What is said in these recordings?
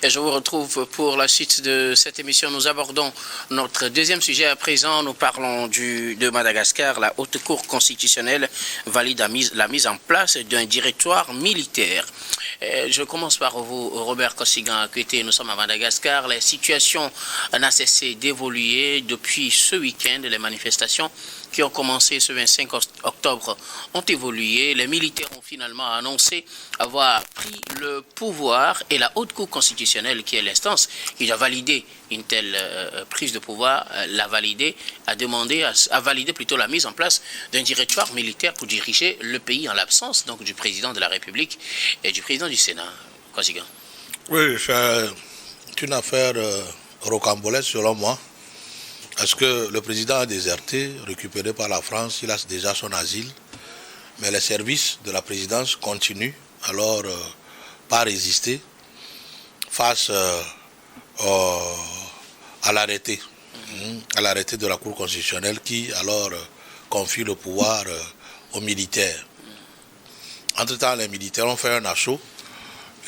et je vous retrouve pour la suite de cette émission. Nous abordons notre deuxième sujet à présent. Nous parlons de Madagascar. La Haute Cour constitutionnelle valide la mise en place d'un directoire militaire. Je commence par vous, Robert Kosigan-Akwete. Nous sommes à Madagascar. La situation n'a cessé d'évoluer depuis ce week-end. Les manifestations qui ont commencé ce 25 octobre ont évolué. Les militaires ont finalement annoncé avoir pris le pouvoir et la Haute Cour constitutionnelle, qui est l'instance qui a validé une telle prise de pouvoir, l'a validé, a validé plutôt la mise en place d'un directoire militaire pour diriger le pays en l'absence donc du président de la République et du président du Sénat. Kosigan. Oui, c'est une affaire rocambolesque selon moi. Parce que le président a déserté, récupéré par la France, il a déjà son asile. Mais les services de la présidence continuent alors pas résister face à l'arrêté de la Cour constitutionnelle qui alors confie le pouvoir aux militaires. Entre-temps, les militaires ont fait un assaut.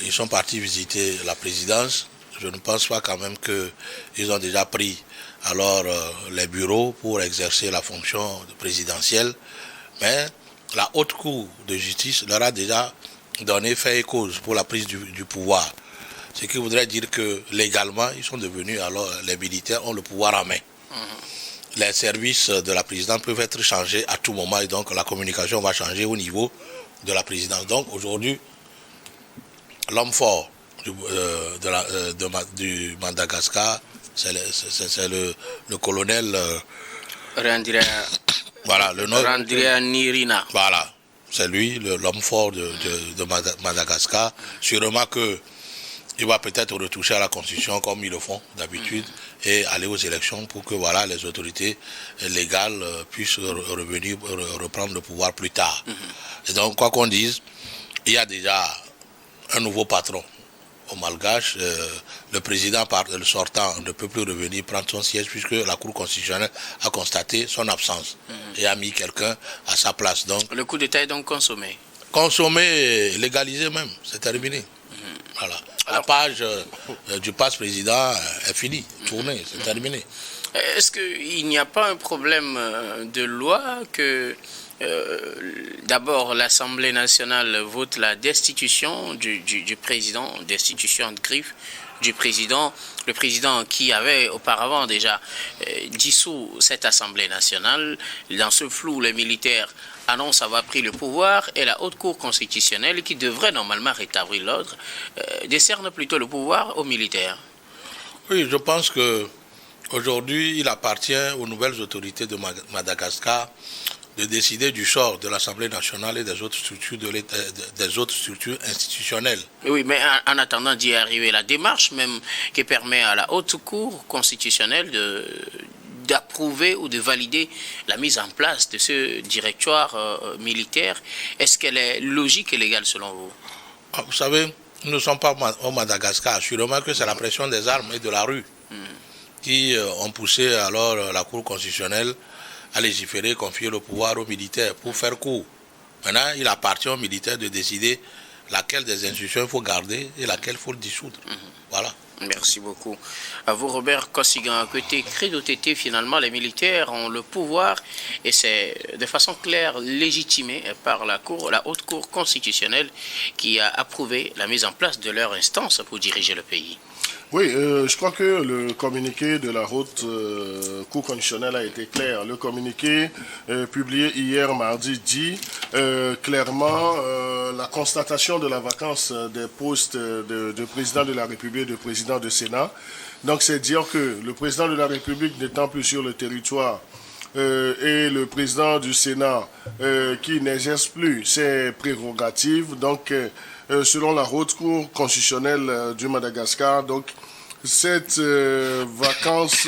Ils sont partis visiter la présidence. Je ne pense pas quand même qu'ils ont déjà pris alors les bureaux pour exercer la fonction présidentielle, mais la Haute Cour de justice leur a déjà donné fait et cause pour la prise du pouvoir. Ce qui voudrait dire que légalement, ils sont devenus, alors les militaires ont le pouvoir en main. Les services de la présidence peuvent être changés à tout moment et donc la communication va changer au niveau de la présidence. Donc aujourd'hui, l'homme fort du Madagascar, c'est le colonel Randria Nirina. Voilà, c'est lui, l'homme fort de Madagascar. Sûrement qu'il va peut-être retoucher à la Constitution comme ils le font d'habitude et aller aux élections pour que voilà, les autorités légales puissent reprendre le pouvoir plus tard. Et donc, quoi qu'on dise, il y a déjà un nouveau patron au Malgache. Le président le sortant ne peut plus revenir prendre son siège puisque la Cour constitutionnelle a constaté son absence et a mis quelqu'un à sa place. Donc, le coup d'État est donc consommé. Consommé, légalisé même, c'est terminé. Voilà. La page du passe président est finie, tournée, c'est terminé. Est-ce qu'il n'y a pas un problème de loi que d'abord l'Assemblée nationale vote la destitution du président, destitution de griffe du président, le président qui avait auparavant déjà dissous cette Assemblée nationale. Dans ce flou, les militaires annoncent avoir pris le pouvoir et la Haute Cour constitutionnelle, qui devrait normalement rétablir l'ordre, décerne plutôt le pouvoir aux militaires. Oui, je pense que aujourd'hui, il appartient aux nouvelles autorités de Madagascar de décider du sort de l'Assemblée nationale et des autres structures institutionnelles. Oui, mais en attendant d'y arriver, la démarche même qui permet à la Haute Cour constitutionnelle d'approuver ou de valider la mise en place de ce directoire militaire, est-ce qu'elle est logique et légale selon vous? Vous savez, nous ne sommes pas au Madagascar. Sûrement que c'est la pression des armes et de la rue qui ont poussé alors la Cour constitutionnelle à légiférer, confier le pouvoir aux militaires pour faire court. Maintenant, il appartient aux militaires de décider laquelle des institutions il faut garder et laquelle il faut dissoudre. Voilà. Merci beaucoup. À vous, Robert Kosigan-Akwete. Credo Tété, finalement, les militaires ont le pouvoir et c'est de façon claire légitimé par la Haute Cour constitutionnelle qui a approuvé la mise en place de leur instance pour diriger le pays. Oui, je crois que le communiqué de la Haute Cour constitutionnelle a été clair. Le communiqué publié hier mardi dit clairement la constatation de la vacance des postes de président de la République et de président du Sénat. Donc c'est dire que le président de la République n'étant plus sur le territoire et le président du Sénat qui n'exerce plus ses prérogatives, donc selon la Haute Cour constitutionnelle du Madagascar, donc cette vacance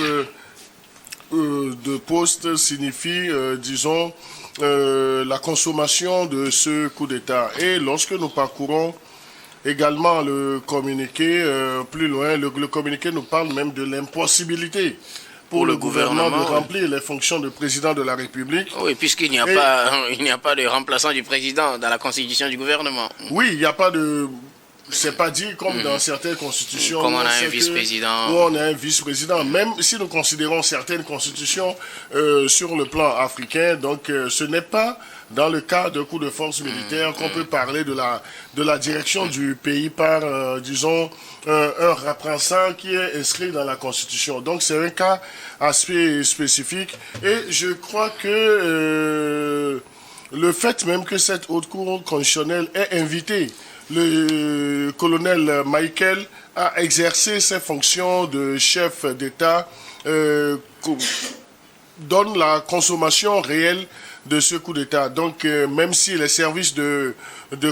de poste signifie, disons, la consommation de ce coup d'État. Et lorsque nous parcourons également le communiqué plus loin, le communiqué nous parle même de l'impossibilité pour le gouvernement de remplir les fonctions de président de la République. Oui, puisqu'il n'y a pas de remplaçant du président dans la constitution du gouvernement. Oui, il n'y a pas de c'est pas dit comme dans certaines constitutions. Comme on a un vice-président. Où on a un vice-président. Même si nous considérons certaines constitutions sur le plan africain, donc ce n'est pas dans le cas de coups de force militaire qu'on peut parler de la direction du pays par, disons, un représentant qui est inscrit dans la constitution. Donc c'est un cas assez spécifique. Et je crois que le fait même que cette haute cour constitutionnelle ait invité le colonel Michael a exercé ses fonctions de chef d'État, donne la consommation réelle de ce coup d'État. Donc, même si les services de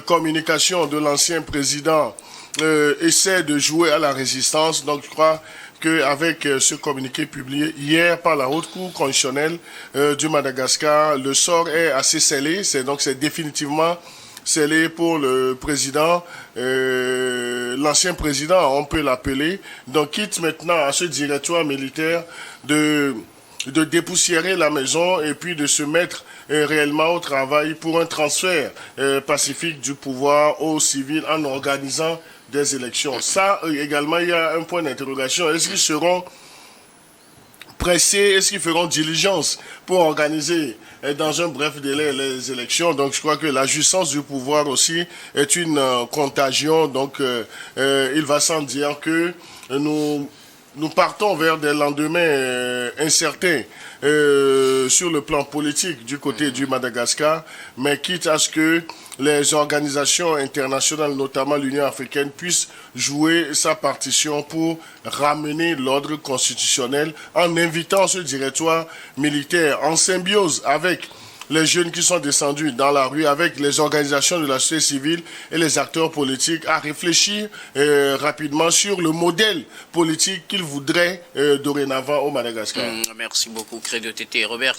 communication de l'ancien président essaient de jouer à la résistance, donc je crois qu'avec ce communiqué publié hier par la Haute Cour constitutionnelle du Madagascar, le sort est assez scellé. Donc, c'est définitivement scellé pour le président, l'ancien président, on peut l'appeler. Donc, quitte maintenant à ce directoire militaire de dépoussiérer la maison et puis de se mettre réellement au travail pour un transfert pacifique du pouvoir aux civils en organisant des élections. Ça, également, il y a un point d'interrogation. Est-ce qu'ils seront pressés, est-ce qu'ils feront diligence pour organiser dans un bref délai les élections? Donc je crois que la jouissance du pouvoir aussi est une contagion. Donc il va sans dire que nous partons vers des lendemains incertains sur le plan politique du côté du Madagascar, mais quitte à ce que les organisations internationales, notamment l'Union africaine, puissent jouer sa partition pour ramener l'ordre constitutionnel en invitant ce directoire militaire en symbiose avec les jeunes qui sont descendus dans la rue, avec les organisations de la société civile et les acteurs politiques, à réfléchir rapidement sur le modèle politique qu'ils voudraient dorénavant au Madagascar. Merci beaucoup, Credo Tété. Robert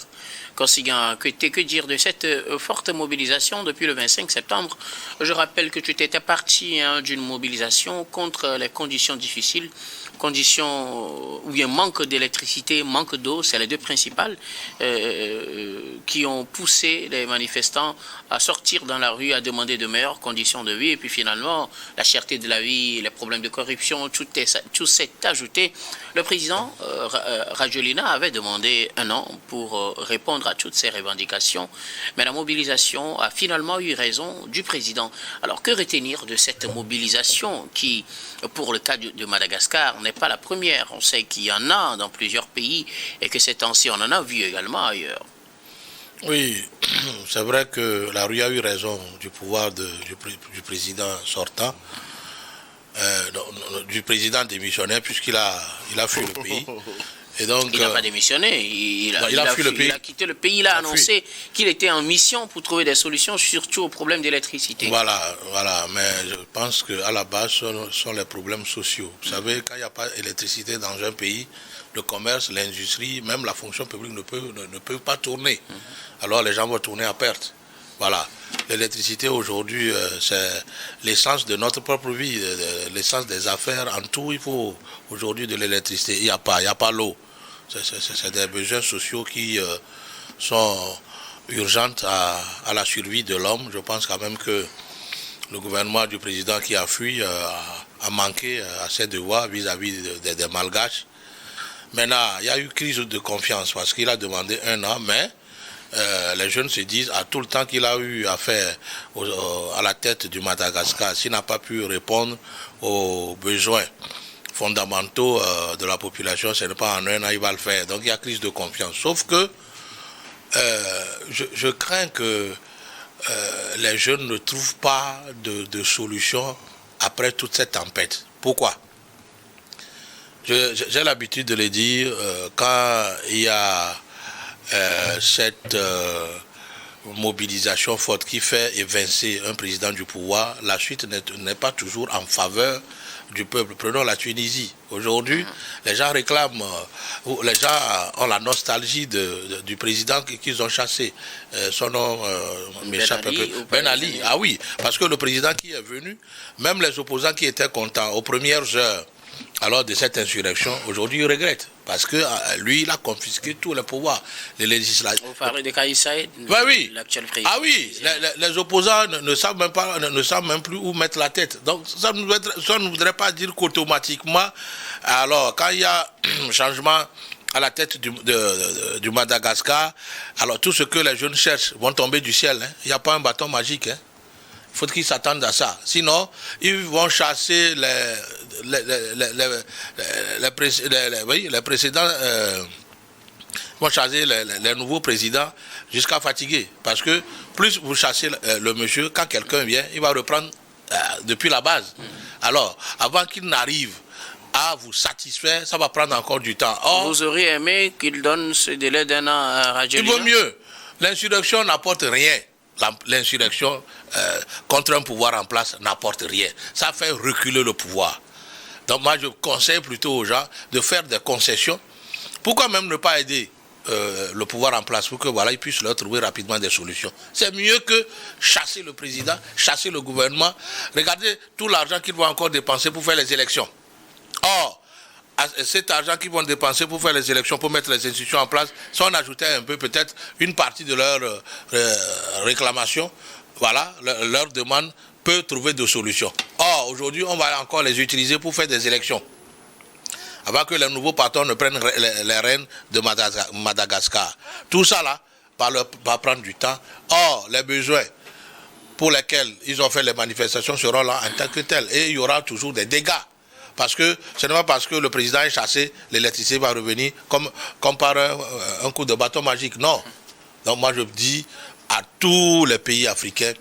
Kossiguen, que dire de cette forte mobilisation depuis le 25 septembre? Je rappelle que tu étais parti d'une mobilisation contre les conditions difficiles, conditions où il y a un manque d'électricité, manque d'eau, c'est les deux principales qui ont poussé les manifestants à sortir dans la rue, à demander de meilleures conditions de vie. Et puis finalement, la cherté de la vie, les problèmes de corruption, tout s'est ajouté. Le président Rajoelina avait demandé un an pour répondre à toutes ces revendications. Mais la mobilisation a finalement eu raison du président. Alors que retenir de cette mobilisation qui, pour le cas de Madagascar, n'est pas la première? On sait qu'il y en a dans plusieurs pays et que ces temps-ci, on en a vu également ailleurs. Oui, c'est vrai que la rue a eu raison du pouvoir du président sortant, du président démissionnaire, puisqu'il a fui le pays. Et donc, il n'a pas démissionné, il a fui le pays. Il a quitté le pays, il a annoncé qu'il était en mission pour trouver des solutions, surtout aux problèmes d'électricité. Voilà, mais je pense qu'à la base, ce sont les problèmes sociaux. Vous savez, quand il n'y a pas d'électricité dans un pays, le commerce, l'industrie, même la fonction publique ne peut pas tourner. Alors les gens vont tourner à perte. Voilà. L'électricité aujourd'hui, c'est l'essence de notre propre vie, l'essence des affaires. En tout, il faut aujourd'hui de l'électricité. Il n'y a pas l'eau. C'est des besoins sociaux qui sont urgents à la survie de l'homme. Je pense quand même que le gouvernement du président qui a fui a manqué à ses devoirs vis-à-vis des Malgaches. Maintenant, il y a eu crise de confiance parce qu'il a demandé un an, mais les jeunes se disent, à tout le temps qu'il a eu à faire à la tête du Madagascar, s'il n'a pas pu répondre aux besoins fondamentaux de la population, ce n'est pas en un an il va le faire. Donc il y a crise de confiance. Sauf que je crains que les jeunes ne trouvent pas de solution après toute cette tempête. Pourquoi? J'ai l'habitude de le dire, quand il y a cette mobilisation forte qui fait évincer un président du pouvoir, la suite n'est pas toujours en faveur du peuple. Prenons la Tunisie. Aujourd'hui, les gens réclament, les gens ont la nostalgie du président qu'ils ont chassé. Son nom m'échappe un peu. Ben Ali. Ah oui, parce que le président qui est venu, même les opposants qui étaient contents aux premières heures, alors de cette insurrection, aujourd'hui il regrette. Parce que lui, il a confisqué tous les pouvoirs, les législatifs. Vous parlez de Kais Saïed, oui. l'actuel président. Ah oui, les opposants ne savent même pas, ne savent même plus où mettre la tête. Donc ça ne voudrait pas dire qu'automatiquement, alors quand il y a un changement à la tête du Madagascar, alors tout ce que les jeunes cherchent vont tomber du ciel. Hein. Il n'y a pas un bâton magique. Hein. Il faut qu'ils s'attendent à ça. Sinon, ils vont chasser les précédents, vont chasser les nouveaux présidents jusqu'à fatiguer. Parce que plus vous chassez le monsieur, quand quelqu'un vient, il va reprendre depuis la base. Alors, avant qu'il n'arrive à vous satisfaire, ça va prendre encore du temps. Or, vous auriez aimé qu'il donne ce délai d'un an à Rajoelina? Il vaut mieux. L'insurrection n'apporte rien. L'insurrection contre un pouvoir en place n'apporte rien. Ça fait reculer le pouvoir. Donc moi je conseille plutôt aux gens de faire des concessions. Pourquoi même ne pas aider le pouvoir en place pour que voilà, ils puissent leur trouver rapidement des solutions. C'est mieux que chasser le président, chasser le gouvernement. Regardez tout l'argent qu'ils vont encore dépenser pour faire les élections. Or, cet argent qu'ils vont dépenser pour faire les élections, pour mettre les institutions en place, si on ajoutait un peu peut-être une partie de leur réclamation, voilà, leur demande peut trouver des solutions. Or, aujourd'hui, on va encore les utiliser pour faire des élections. Avant que les nouveaux patrons ne prennent les rênes de Madagascar. Tout ça là va prendre du temps. Or, les besoins pour lesquels ils ont fait les manifestations seront là en tant que tels. Et il y aura toujours des dégâts. Parce que ce n'est pas parce que le président est chassé, l'électricité va revenir comme par un coup de bâton magique. Non. Donc moi je dis à tous les africains,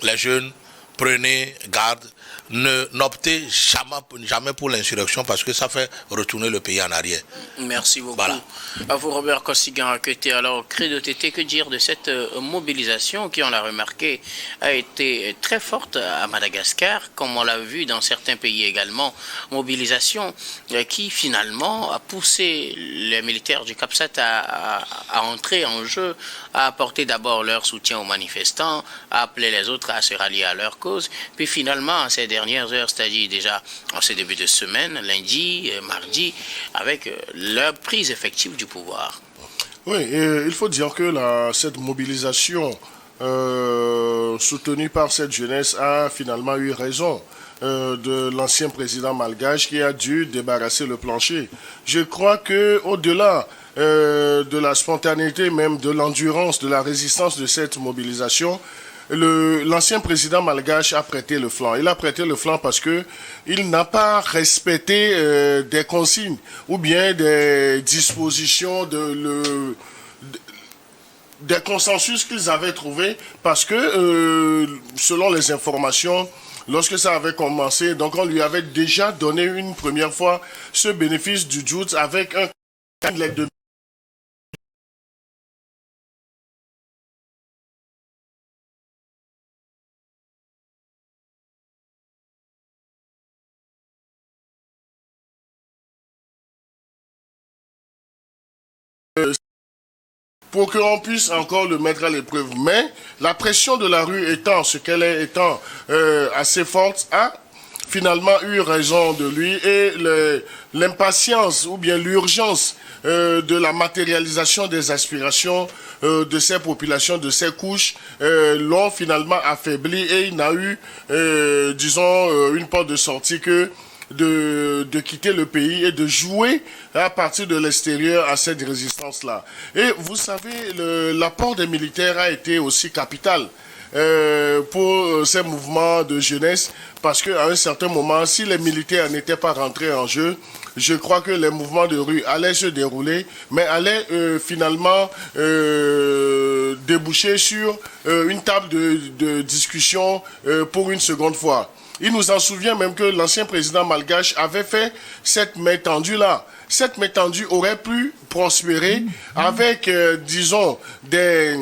les jeunes, prenez garde, n'optez jamais pour l'insurrection parce que ça fait retourner le pays en arrière. Merci beaucoup. Voilà. À vous, Robert Kossigan, alors Credo Tété, que dire de cette mobilisation qui, on l'a remarqué, a été très forte à Madagascar, comme on l'a vu dans certains pays également, mobilisation qui finalement a poussé les militaires du CAPSAT à entrer en jeu, à apporter d'abord leur soutien aux manifestants, à appeler les autres à se rallier à leur cause, puis finalement, ces dernières heures, c'est-à-dire déjà en ce début de semaine, lundi, mardi, avec leur prise effective du pouvoir. Oui, il faut dire que cette mobilisation soutenue par cette jeunesse a finalement eu raison de l'ancien président malgache qui a dû débarrasser le plancher. Je crois qu'au-delà de la spontanéité, même de l'endurance, de la résistance de cette mobilisation, l'ancien président malgache a prêté le flanc. Il a prêté le flanc parce que il n'a pas respecté des consignes ou bien des dispositions des consensus qu'ils avaient trouvés parce que selon les informations, lorsque ça avait commencé, donc on lui avait déjà donné une première fois ce bénéfice du doute avec un de pour qu'on puisse encore le mettre à l'épreuve. Mais la pression de la rue étant ce qu'elle est, étant assez forte, a finalement eu raison de lui et l'impatience ou bien l'urgence de la matérialisation des aspirations de ces populations, de ces couches, l'ont finalement affaibli et il n'a eu, disons, une porte de sortie que de quitter le pays et de jouer à partir de l'extérieur à cette résistance-là. Et vous savez, l'apport des militaires a été aussi capital pour ces mouvements de jeunesse, parce qu'à un certain moment, si les militaires n'étaient pas rentrés en jeu, je crois que les mouvements de rue allaient se dérouler, mais allaient finalement déboucher sur une table de discussion pour une seconde fois. Il nous en souvient même que l'ancien président malgache avait fait cette main tendue-là. Cette main tendue aurait pu prospérer avec, disons, des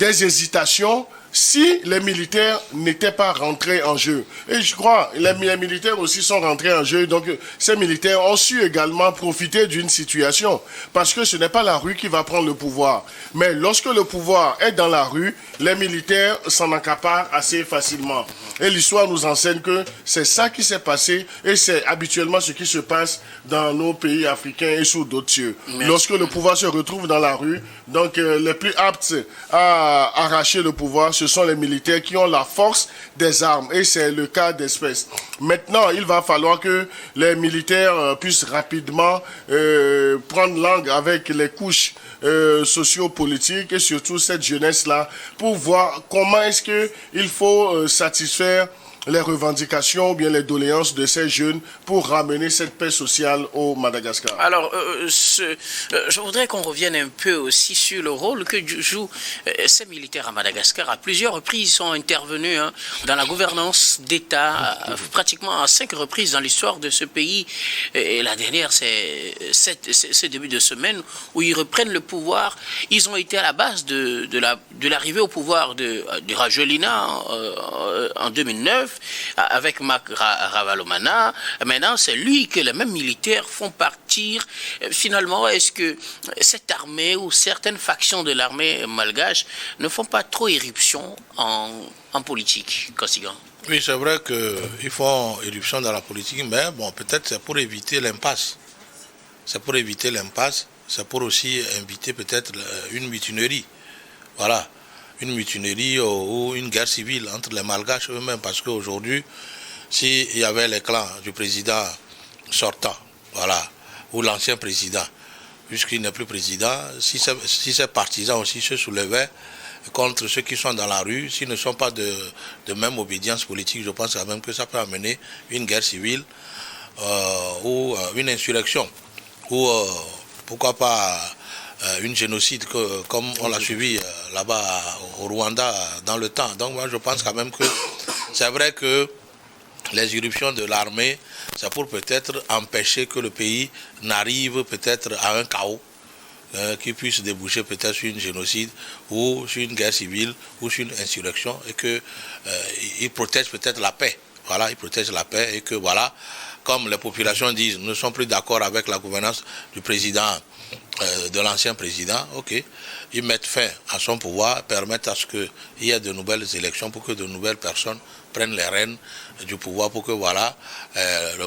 hésitations, si les militaires n'étaient pas rentrés en jeu. Et je crois, les militaires aussi sont rentrés en jeu, donc ces militaires ont su également profiter d'une situation, parce que ce n'est pas la rue qui va prendre le pouvoir. Mais lorsque le pouvoir est dans la rue, les militaires s'en accaparent assez facilement. Et l'histoire nous enseigne que c'est ça qui s'est passé, et c'est habituellement ce qui se passe dans nos pays africains et sous d'autres cieux. Lorsque le pouvoir se retrouve dans la rue, donc les plus aptes à arracher le pouvoir, ce sont les militaires qui ont la force des armes, et c'est le cas d'espèce. Maintenant, il va falloir que les militaires puissent rapidement prendre langue avec les couches sociopolitiques et surtout cette jeunesse-là pour voir comment est-ce qu'il faut satisfaire les revendications ou bien les doléances de ces jeunes pour ramener cette paix sociale au Madagascar. Alors, je voudrais qu'on revienne un peu aussi sur le rôle que jouent ces militaires à Madagascar. À plusieurs reprises, ils sont intervenus dans la gouvernance d'État, pratiquement à 5 reprises dans l'histoire de ce pays. Et la dernière, c'est ce début de semaine où ils reprennent le pouvoir. Ils ont été à la base de l'arrivée au pouvoir de Rajoelina en 2009. Avec Marc Ravalomanana. Maintenant, c'est lui que les mêmes militaires font partir. Finalement, est-ce que cette armée ou certaines factions de l'armée malgache ne font pas trop éruption en politique, Kossigan? Oui, c'est vrai qu'ils font éruption dans la politique, mais bon, peut-être c'est pour éviter l'impasse. C'est pour éviter l'impasse, c'est pour aussi inviter peut-être une mutinerie. Voilà. Une mutinerie ou une guerre civile entre les Malgaches eux-mêmes, parce qu'aujourd'hui, s'il y avait les clans du président sortant, voilà, ou l'ancien président, puisqu'il n'est plus président, si ces partisans aussi se soulevaient contre ceux qui sont dans la rue, s'ils ne sont pas de même obédience politique, je pense quand même que ça peut amener une guerre civile ou une insurrection, ou pourquoi pas une génocide comme on l'a suivi là-bas au Rwanda dans le temps. Donc moi je pense quand même que c'est vrai que les irruptions de l'armée, c'est pour peut-être empêcher que le pays n'arrive peut-être à un chaos qui puisse déboucher peut-être sur une génocide ou sur une guerre civile ou sur une insurrection, et qu'il protège peut-être la paix. Voilà, il protège la paix, et que voilà, comme les populations disent, ne sont plus d'accord avec la gouvernance du président, de l'ancien président, ok, ils mettent fin à son pouvoir, permettent à ce qu'il y ait de nouvelles élections pour que de nouvelles personnes prennent les rênes du pouvoir, pour que voilà, le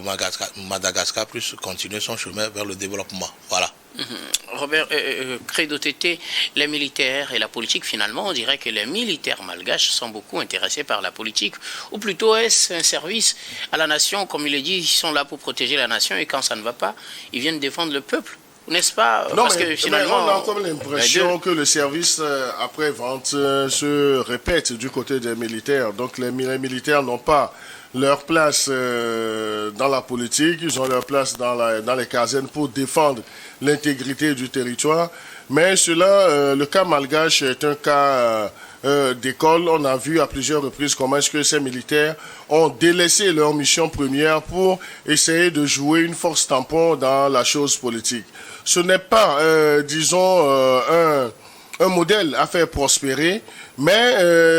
Madagascar puisse continuer son chemin vers le développement. Voilà. Robert Credo Tété, les militaires et la politique, finalement, on dirait que les militaires malgaches sont beaucoup intéressés par la politique, ou plutôt est-ce un service à la nation, comme il est dit, ils sont là pour protéger la nation, et quand ça ne va pas, ils viennent défendre le peuple, n'est-ce pas? Non, parce que finalement, on a comme l'impression que le service après-vente se répète du côté des militaires. Donc les militaires n'ont pas leur place dans la politique, ils ont leur place dans les casernes pour défendre l'intégrité du territoire. Mais cela, le cas malgache est un cas d'école. On a vu à plusieurs reprises comment est-ce que ces militaires ont délaissé leur mission première pour essayer de jouer une force tampon dans la chose politique. Ce n'est pas, disons, un modèle à faire prospérer, mais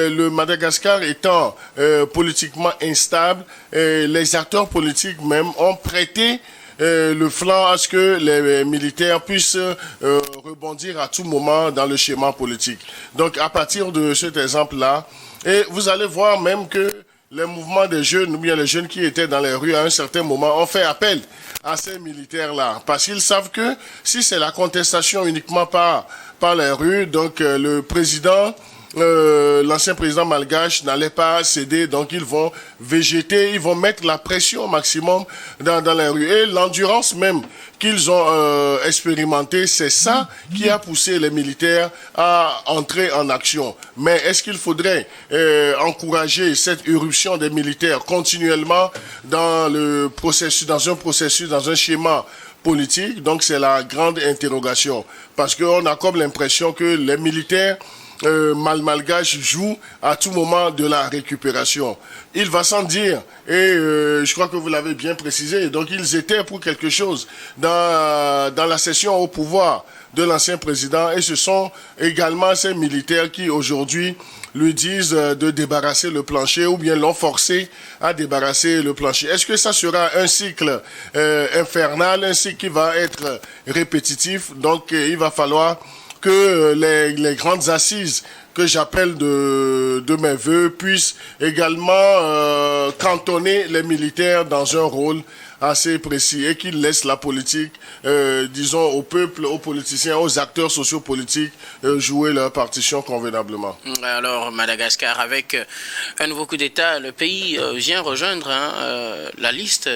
le Madagascar étant politiquement instable, les acteurs politiques même ont prêté le flanc à ce que les militaires puissent rebondir à tout moment dans le schéma politique. Donc à partir de cet exemple-là, et vous allez voir même que les mouvements des jeunes, ou bien les jeunes qui étaient dans les rues à un certain moment, ont fait appel à ces militaires-là, parce qu'ils savent que si c'est la contestation uniquement par les rues, donc le président, l'ancien président malgache n'allait pas céder, donc ils vont végéter, ils vont mettre la pression au maximum dans les rues. Et l'endurance même qu'ils ont expérimenté, c'est ça qui a poussé les militaires à entrer en action. Mais est-ce qu'il faudrait encourager cette éruption des militaires continuellement dans un processus, dans un schéma politique? Donc c'est la grande interrogation. Parce qu'on a comme l'impression que les militaires malgache joue à tout moment de la récupération. Il va sans dire, et je crois que vous l'avez bien précisé, donc ils étaient pour quelque chose dans la session au pouvoir de l'ancien président, et ce sont également ces militaires qui aujourd'hui lui disent de débarrasser le plancher ou bien l'ont forcé à débarrasser le plancher. Est-ce que ça sera un cycle infernal, un cycle qui va être répétitif? Donc il va falloir que les grandes assises que j'appelle de mes voeux puissent également cantonner les militaires dans un rôle assez précis et qu'ils laissent la politique, disons, au peuple, aux politiciens, aux acteurs sociopolitiques jouer leur partition convenablement. Alors, Madagascar, avec un nouveau coup d'État, le pays vient rejoindre la liste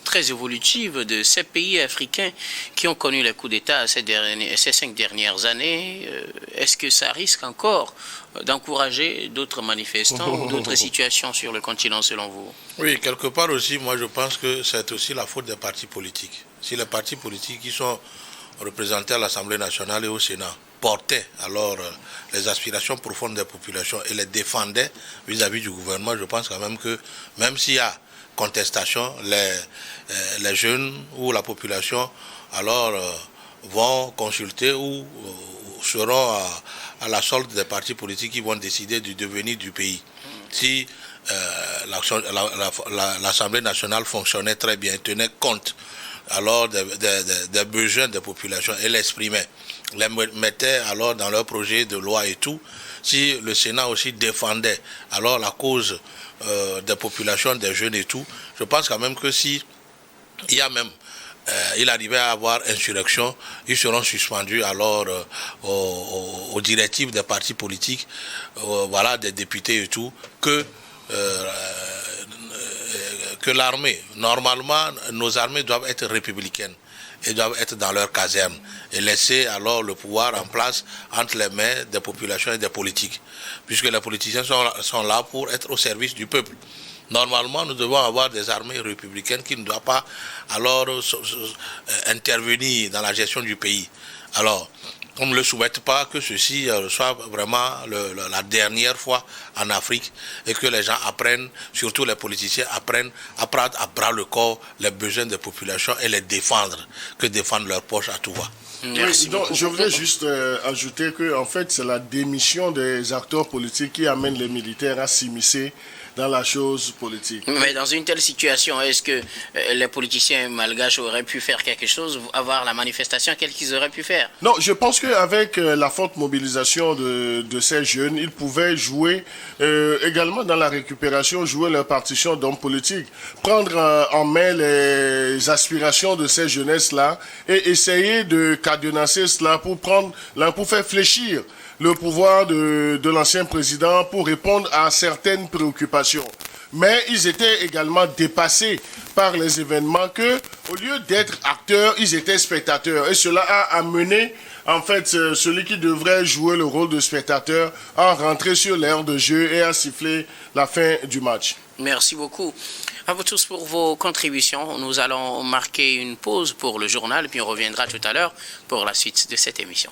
très évolutive de ces pays africains qui ont connu les coups d'État ces 5 dernières années. Est-ce que ça risque encore d'encourager d'autres manifestants ou d'autres situations sur le continent selon vous? Oui, quelque part aussi, moi je pense que c'est aussi la faute des partis politiques. Si les partis politiques qui sont représentés à l'Assemblée nationale et au Sénat portaient alors les aspirations profondes des populations et les défendaient vis-à-vis du gouvernement, je pense quand même que même s'il y a contestation, les jeunes ou la population alors vont consulter ou seront à la solde des partis politiques qui vont décider du devenir du pays. Si l'Assemblée nationale fonctionnait très bien, tenait compte alors des besoins des populations et l'exprimait, les mettait alors dans leur projet de loi et tout, si le Sénat aussi défendait alors la cause des populations, des jeunes et tout, je pense quand même que si il y a même il arrivait à avoir insurrection, ils seront suspendus alors aux directives des partis politiques, voilà, des députés et tout, que l'armée, normalement, nos armées doivent être républicaines et doivent être dans leurs casernes et laisser alors le pouvoir en place entre les mains des populations et des politiques, puisque les politiciens sont là pour être au service du peuple. Normalement, nous devons avoir des armées républicaines qui ne doivent pas alors intervenir dans la gestion du pays. Alors, on ne le souhaite pas que ceci soit vraiment la dernière fois en Afrique et que les gens apprennent, surtout les politiciens, apprennent à prendre à bras le corps les besoins des populations et les défendre, que défendre leur poche à tout va. Oui, donc, je voulais juste ajouter que en fait, c'est la démission des acteurs politiques qui amène les militaires à s'immiscer dans la chose politique. Mais dans une telle situation, est-ce que les politiciens malgaches auraient pu faire quelque chose, avoir la manifestation qu'ils auraient pu faire? Non, je pense qu'avec la forte mobilisation de ces jeunes, ils pouvaient jouer également dans la récupération, jouer leur partition d'hommes politiques, prendre en main les aspirations de ces jeunesses-là et essayer de cadenasser cela pour faire fléchir le pouvoir de l'ancien président pour répondre à certaines préoccupations. Mais ils étaient également dépassés par les événements que, au lieu d'être acteurs, ils étaient spectateurs. Et cela a amené, en fait, celui qui devrait jouer le rôle de spectateur à rentrer sur l'aire de jeu et à siffler la fin du match. Merci beaucoup. À vous tous pour vos contributions. Nous allons marquer une pause pour le journal, puis on reviendra tout à l'heure pour la suite de cette émission.